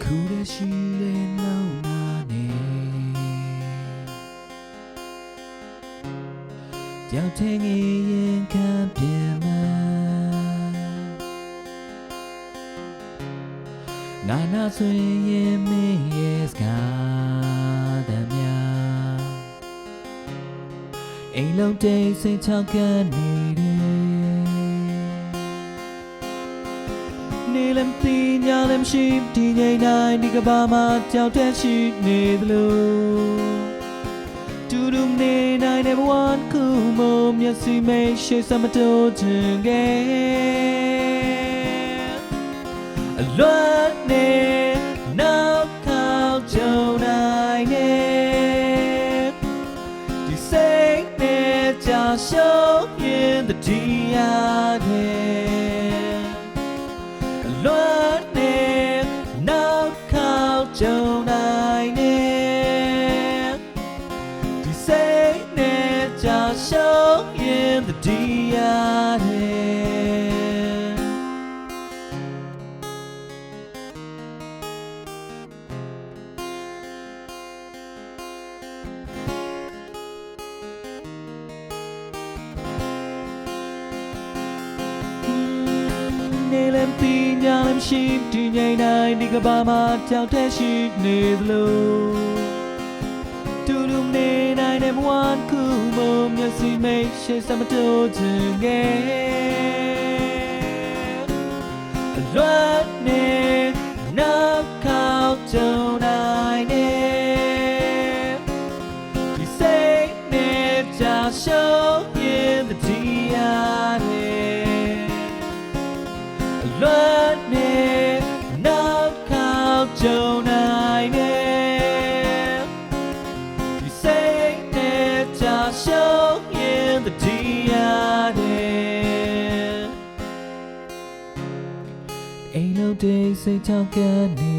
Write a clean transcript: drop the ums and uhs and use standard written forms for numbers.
ခုတည်းရှိတဲ့လုံးနာနဲ့ကြောက်တဲ့ငရင်ခံပြန်မှာငါနာဆွေရင်မင်းရဲ့စကားတမ်းများအိမ်လုံးတိတ်စိတ်ချောက်ကန်နေတယ်နေလမ်းတင်ညလမ်းရှိဒီငိမ့်တိုင်းဒီကဘာမှာကြောက်တဲ့ရှိနေသလိုတူတူနေနိုင်တဲ့ဘဝကူမမျက်စိမိတ်ရှိစမတော်ချင်ခဲ့အလွတ်နေနောက်ခေါက်ကြုံနိုင်တဲ့ဒီစိတ်နဲ့ကြာရှုံးရင်တတိယတဲ့အလွတ်နေနောက်ခေါက်ကြုံနိုင်တဲ့ဒီစိတ်နဲ့ကြာရှုံးရင်တတိယနေလမ်းတင်ညလမ်းရှိဒီငိမ့်တိုင်းဒီကဘာမှာကြောက်တဲ့ရှိနေသလိုတူတူနေနိုင်တဲ့ဘဝကူမမျက်စိမိတ်ရှိစမတော်ချင်ခဲ့အလွတ်နေနောက်ခေါက်ကြုံနိုင်တဲ့ဒီစိတ်နဲ့ကြာရှုံးရင်တတိယလွတ်နေနောက်ခေါက်ကြုံနိုင်တဲ့ဒီစိတ်နဲ့ကြာရှုံးရင်တတိယအိမ်လုံးတိတ်စိတ်ချောက်ကန်နေ